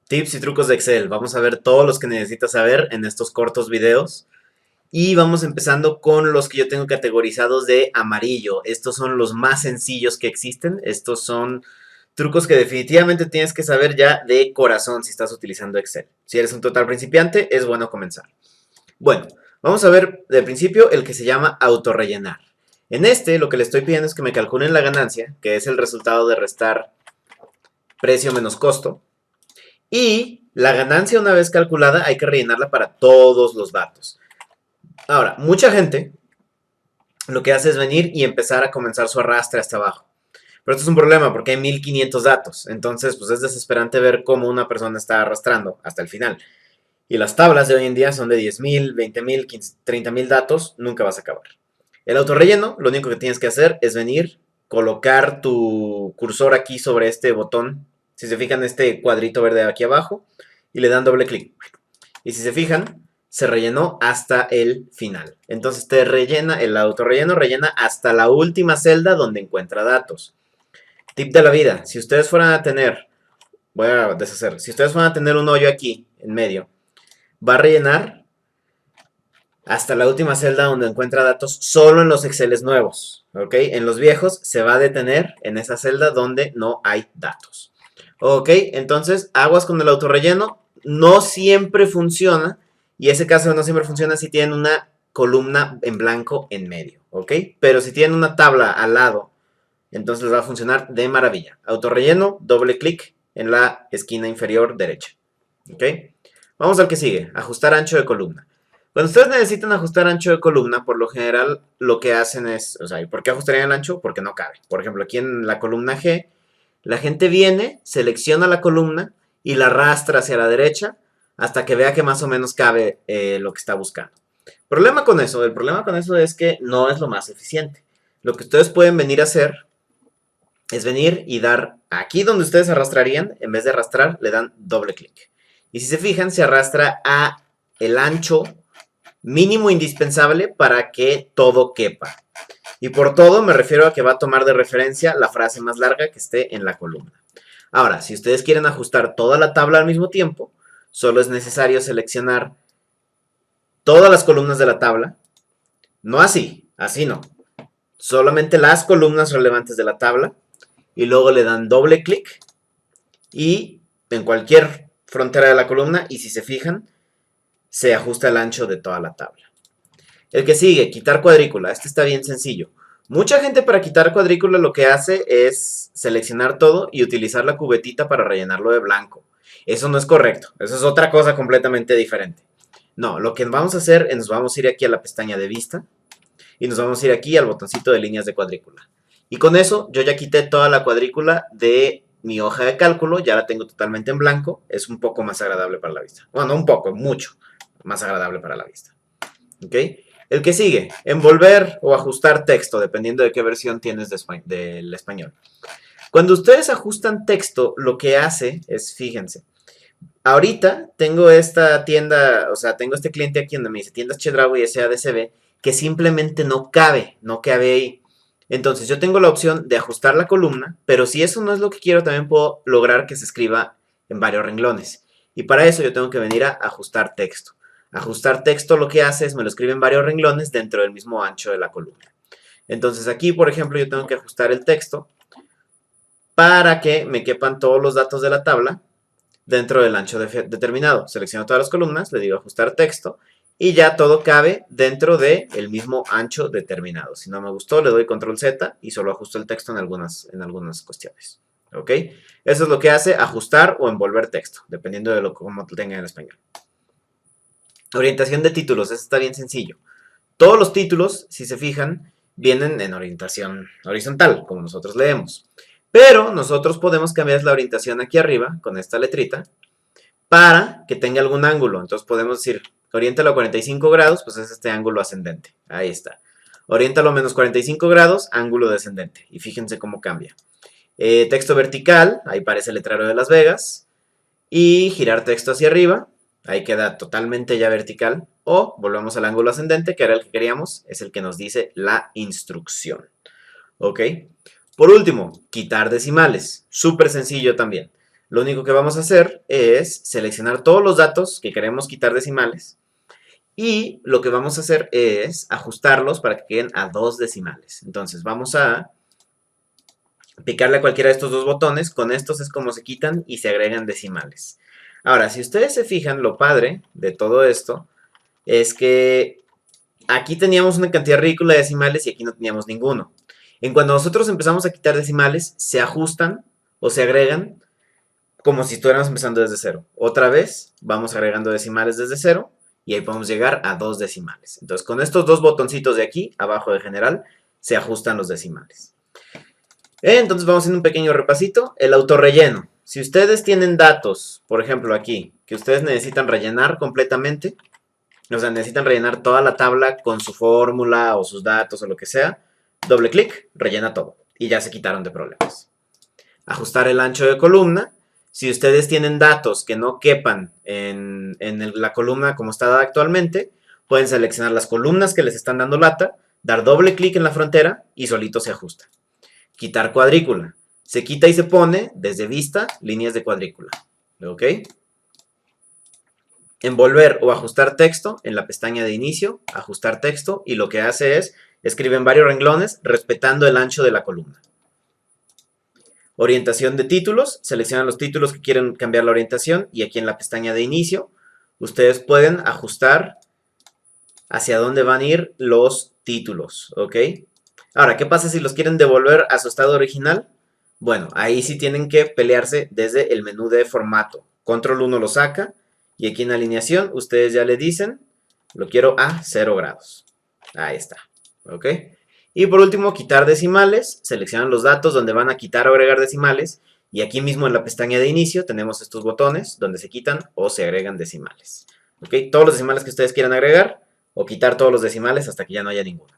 Tips y trucos de Excel. Vamos a ver todos los que necesitas saber en estos cortos videos. Y vamos empezando con los que yo tengo categorizados de amarillo. Estos son los más sencillos que existen. Estos son trucos que definitivamente tienes que saber ya de corazón si estás utilizando Excel. Si eres un total principiante, es bueno comenzar. Bueno, vamos a ver de principio el que se llama autorrellenar. En este, lo que le estoy pidiendo es que me calculen la ganancia, que es el resultado de restar precio menos costo. Y la ganancia, una vez calculada, hay que rellenarla para todos los datos. Ahora, mucha gente lo que hace es venir y empezar a comenzar su arrastre hasta abajo. Pero esto es un problema porque hay 1500 datos. Entonces, pues es desesperante ver cómo una persona está arrastrando hasta el final. Y las tablas de hoy en día son de 10,000, 20,000, 30,000 datos. Nunca vas a acabar. El autorrelleno, lo único que tienes que hacer es venir, colocar tu cursor aquí sobre este botón. Si se fijan, este cuadrito verde aquí abajo. Y le dan doble clic. Y si se fijan, se rellenó hasta el final. Entonces te rellena, el autorrelleno rellena hasta la última celda donde encuentra datos. Tip de la vida, si ustedes fueran a tener, voy a deshacer, si ustedes fueran a tener un hoyo aquí en medio, va a rellenar hasta la última celda donde encuentra datos solo en los Exceles nuevos, ¿ok? En los viejos se va a detener en esa celda donde no hay datos. Ok, entonces aguas con el autorrelleno, no siempre funciona y ese caso no siempre funciona si tienen una columna en blanco en medio, ¿ok? Pero si tienen una tabla al lado, entonces les va a funcionar de maravilla. Autorrelleno, doble clic en la esquina inferior derecha, ¿ok? Vamos al que sigue, ajustar ancho de columna. Cuando ustedes necesitan ajustar ancho de columna, por lo general lo que hacen es, o sea, ¿y por qué ajustarían el ancho? Porque no cabe. Por ejemplo, aquí en la columna G, la gente viene, selecciona la columna y la arrastra hacia la derecha hasta que vea que más o menos cabe lo que está buscando. El problema con eso es que no es lo más eficiente. Lo que ustedes pueden venir a hacer es venir y dar aquí donde ustedes arrastrarían, en vez de arrastrar, le dan doble clic. Y si se fijan, se arrastra a el ancho mínimo indispensable para que todo quepa. Y por todo me refiero a que va a tomar de referencia la frase más larga que esté en la columna. Ahora, si ustedes quieren ajustar toda la tabla al mismo tiempo, solo es necesario seleccionar todas las columnas de la tabla. No así, así no. Solamente las columnas relevantes de la tabla. Y luego le dan doble clic y en cualquier frontera de la columna. Y si se fijan, se ajusta el ancho de toda la tabla. El que sigue, quitar cuadrícula. Este está bien sencillo. Mucha gente para quitar cuadrícula lo que hace es seleccionar todo y utilizar la cubetita para rellenarlo de blanco. Eso no es correcto. Eso es otra cosa completamente diferente. No, lo que vamos a hacer es nos vamos a ir aquí a la pestaña de vista y nos vamos a ir aquí al botoncito de líneas de cuadrícula. Y con eso yo ya quité toda la cuadrícula de mi hoja de cálculo, ya la tengo totalmente en blanco. Es un poco más agradable para la vista. Bueno, no un poco, mucho más agradable para la vista. ¿Ok? El que sigue, envolver o ajustar texto, dependiendo de qué versión tienes del español. Cuando ustedes ajustan texto, lo que hace es, fíjense, ahorita tengo esta tienda, o sea, tengo este cliente aquí donde me dice tiendas Chedraui SADCB, que simplemente no cabe ahí. Entonces yo tengo la opción de ajustar la columna, pero si eso no es lo que quiero, también puedo lograr que se escriba en varios renglones. Y para eso yo tengo que venir a ajustar texto. Ajustar texto lo que hace es me lo escribe en varios renglones dentro del mismo ancho de la columna. Entonces aquí, por ejemplo, yo tengo que ajustar el texto para que me quepan todos los datos de la tabla dentro del ancho determinado. Selecciono todas las columnas, le digo ajustar texto y ya todo cabe dentro del mismo ancho determinado. Si no me gustó, le doy control Z y solo ajusto el texto en algunas cuestiones. ¿Ok? Eso es lo que hace ajustar o envolver texto, dependiendo de cómo lo tenga en español. Orientación de títulos, eso está bien sencillo. Todos los títulos, si se fijan, vienen en orientación horizontal, como nosotros leemos. Pero nosotros podemos cambiar la orientación aquí arriba, con esta letrita, para que tenga algún ángulo. Entonces podemos decir, oriéntalo a 45 grados, pues es este ángulo ascendente. Ahí está. Oriéntalo a menos 45 grados, ángulo descendente. Y fíjense cómo cambia. Texto vertical, ahí parece el letrero de Las Vegas. Y girar texto hacia arriba, ahí queda totalmente ya vertical. O volvemos al ángulo ascendente, que era el que queríamos, es el que nos dice la instrucción. ¿Ok? Por último, quitar decimales. Súper sencillo también. lo único que vamos a hacer es seleccionar todos los datos que queremos quitar decimales y lo que vamos a hacer es ajustarlos para que queden a 2 decimales. Entonces vamos a picarle a cualquiera de estos dos botones. Con estos es como se quitan y se agregan decimales. Ahora, si ustedes se fijan, lo padre de todo esto es que aquí teníamos una cantidad ridícula de decimales y aquí no teníamos ninguno. En cuando nosotros empezamos a quitar decimales, se ajustan o se agregan como si estuviéramos empezando desde cero. Otra vez, vamos agregando decimales desde cero y ahí podemos llegar a 2 decimales. Entonces, con estos dos botoncitos de aquí, abajo de general, se ajustan los decimales. Entonces, vamos haciendo un pequeño repasito. El autorrelleno. Si ustedes tienen datos, por ejemplo aquí, que ustedes necesitan rellenar completamente, o sea, necesitan rellenar toda la tabla con su fórmula o sus datos o lo que sea, doble clic, rellena todo y ya se quitaron de problemas. Ajustar el ancho de columna. Si ustedes tienen datos que no quepan en la columna como está dada actualmente, pueden seleccionar las columnas que les están dando lata, dar doble clic en la frontera y solito se ajusta. Quitar cuadrícula. Se quita y se pone desde vista, líneas de cuadrícula. ¿Ok? Envolver o ajustar texto en la pestaña de inicio, ajustar texto, y lo que hace es, escribe en varios renglones respetando el ancho de la columna. Orientación de títulos, seleccionan los títulos que quieren cambiar la orientación y aquí en la pestaña de inicio ustedes pueden ajustar hacia dónde van a ir los títulos, ¿ok? Ahora, ¿qué pasa si los quieren devolver a su estado original? Bueno, ahí sí tienen que pelearse desde el menú de formato. Control 1 lo saca y aquí en alineación ustedes ya le dicen, lo quiero a 0 grados. Ahí está, ¿ok? Y por último, quitar decimales. Seleccionan los datos donde van a quitar o agregar decimales. Y aquí mismo en la pestaña de inicio tenemos estos botones donde se quitan o se agregan decimales. ¿Ok? Todos los decimales que ustedes quieran agregar o quitar todos los decimales hasta que ya no haya ninguno.